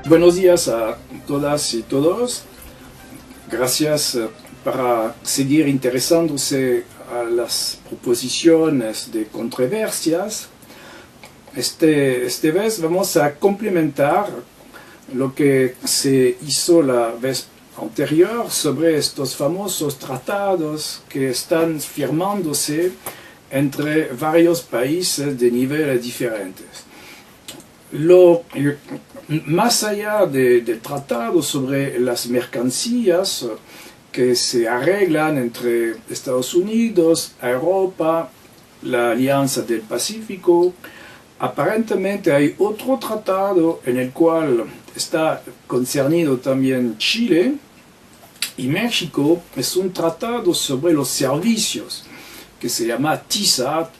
Buenos días a todas y todos. Gracias para seguir interesándose a las proposiciones de controversias. Esta vez vamos a complementar lo que se hizo la vez anterior sobre estos famosos tratados que están firmándose entre varios países de niveles diferentes. Más allá del tratado sobre las mercancías que se arreglan entre Estados Unidos, Europa, la Alianza del Pacífico, aparentemente hay otro tratado en el cual está concernido también Chile y México. Es un tratado sobre los servicios que se llama TISA.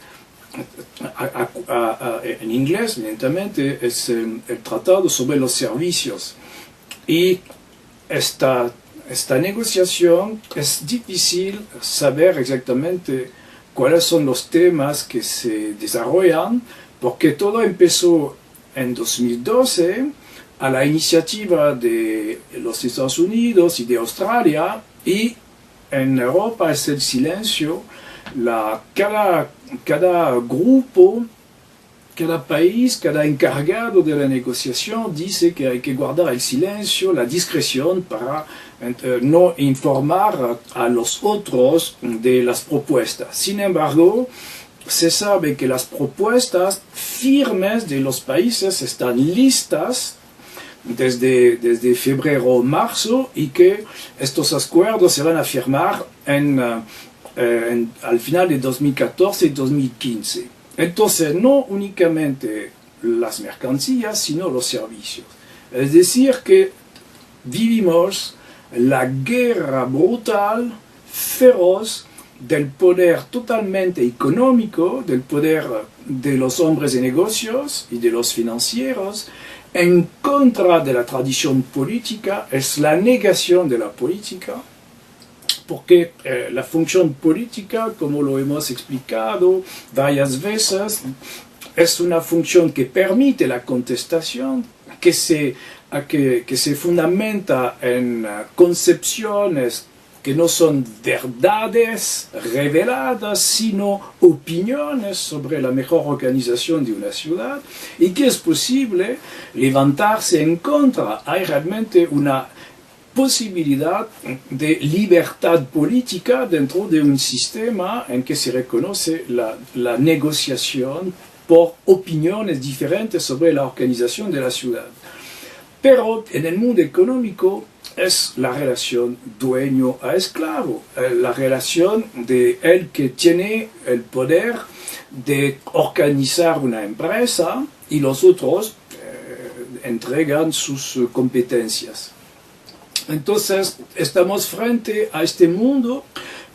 En inglés, evidentemente, es el tratado sobre los servicios. Y esta negociación es difícil saber exactamente cuáles son los temas que se desarrollan, porque todo empezó en 2012 a la iniciativa de los Estados Unidos y de Australia, y en Europa es el silencio. Cada grupo, cada país, cada encargado de la negociación dice que hay que guardar el silencio, la discreción para no informar a los otros de las propuestas. Sin embargo, se sabe que las propuestas firmes de los países están listas desde febrero o marzo, y que estos acuerdos se van a firmar al final de 2014 y 2015. Entonces, no únicamente las mercancías, sino los servicios. Es decir, que vivimos la guerra brutal, feroz, del poder totalmente económico, del poder de los hombres de negocios y de los financieros, en contra de la tradición política. Es la negación de la política, porque la función política, como lo hemos explicado varias veces, es una función que permite la contestación, que se fundamenta en concepciones que no son verdades reveladas, sino opiniones sobre la mejor organización de una ciudad, y que es posible levantarse en contra. Hay realmente una posibilidad de libertad política dentro de un sistema en que se reconoce la negociación por opiniones diferentes sobre la organización de la ciudad. Pero en el mundo económico es la relación dueño a esclavo, la relación de el que tiene el poder de organizar una empresa y los otros entregan sus competencias. Entonces, estamos frente a este mundo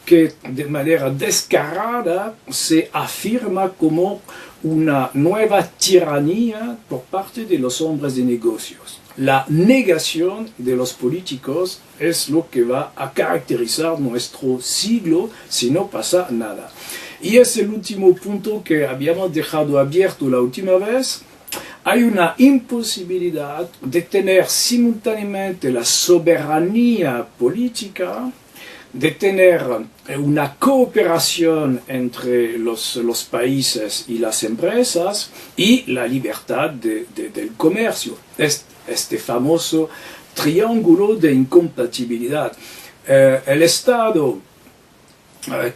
que de manera descarada se afirma como una nueva tiranía por parte de los hombres de negocios. La negación de los políticos es lo que va a caracterizar nuestro siglo si no pasa nada. Y es el último punto que habíamos dejado abierto la última vez. Hay una imposibilidad de tener simultáneamente la soberanía política, de tener una cooperación entre los países y las empresas, y la libertad del comercio. Este famoso triángulo de incompatibilidad. El Estado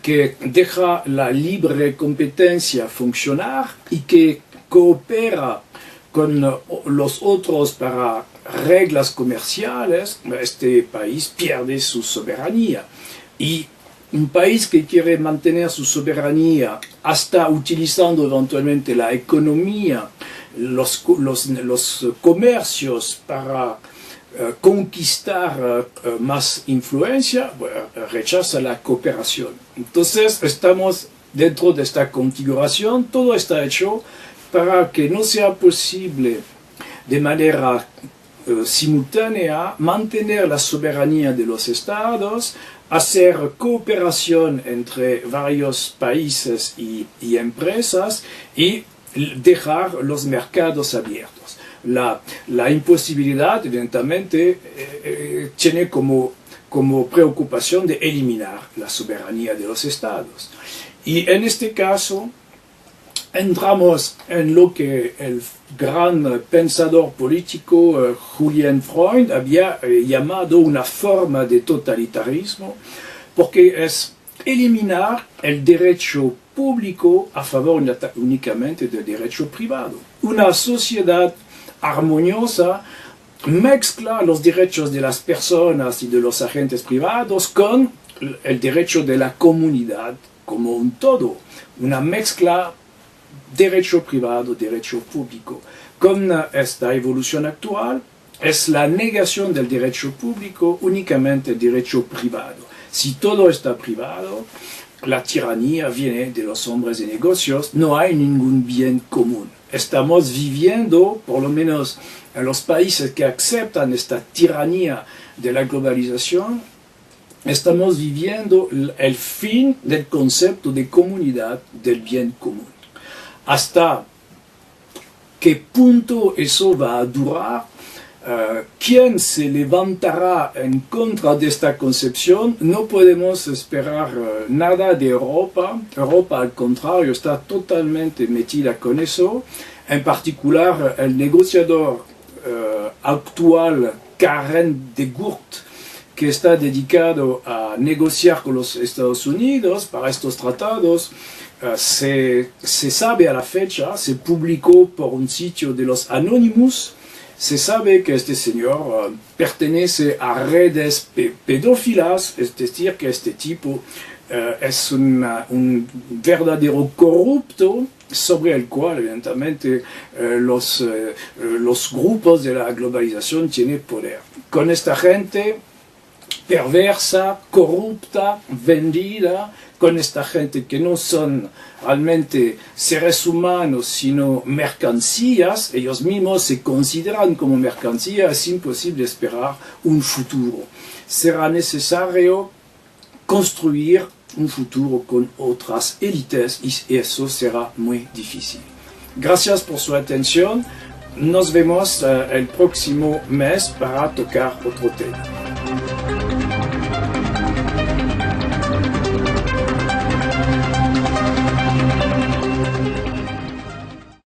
que deja la libre competencia funcionar y que coopera con los otros para reglas comerciales, este país pierde su soberanía. Y un país que quiere mantener su soberanía hasta utilizando eventualmente la economía, los comercios para conquistar más influencia, rechaza la cooperación. Entonces estamos dentro de esta configuración. Todo está hecho para que no sea posible de manera simultánea mantener la soberanía de los estados, hacer cooperación entre varios países y empresas, y dejar los mercados abiertos. la imposibilidad, evidentemente, tiene como preocupación de eliminar la soberanía de los estados. Y en este caso, entramos en lo que el gran pensador político Julian Freud había llamado una forma de totalitarismo, porque es eliminar el derecho público a favor únicamente del derecho privado. Una sociedad armoniosa mezcla los derechos de las personas y de los agentes privados con el derecho de la comunidad como un todo. Una mezcla derecho privado, derecho público. Con esta evolución actual es la negación del derecho público, únicamente el derecho privado. Si todo está privado, la tiranía viene de los hombres de negocios, no hay ningún bien común. Estamos viviendo, por lo menos en los países que aceptan esta tiranía de la globalización, estamos viviendo el fin del concepto de comunidad del bien común. Hasta qué punto eso va a durar, quién se levantará en contra de esta concepción, no podemos esperar nada de Europa. Europa, al contrario, está totalmente metida con eso. En particular, el negociador actual, Karen de Gucht, que está dedicado a negociar con los Estados Unidos para estos tratados, se sabe a la fecha, se publicó por un sitio de los Anonymous, se sabe que este señor pertenece a redes pedófilas, es decir, que este tipo es un verdadero corrupto sobre el cual, evidentemente, los grupos de la globalización tienen poder. Con esta gente perversa, corrupta, vendida, con esta gente que no son realmente seres humanos, sino mercancías, ellos mismos se consideran como mercancías, es imposible esperar un futuro. Será necesario construir un futuro con otras élites y eso será muy difícil. Gracias por su atención. Nos vemos el próximo mes para tocar otro tema.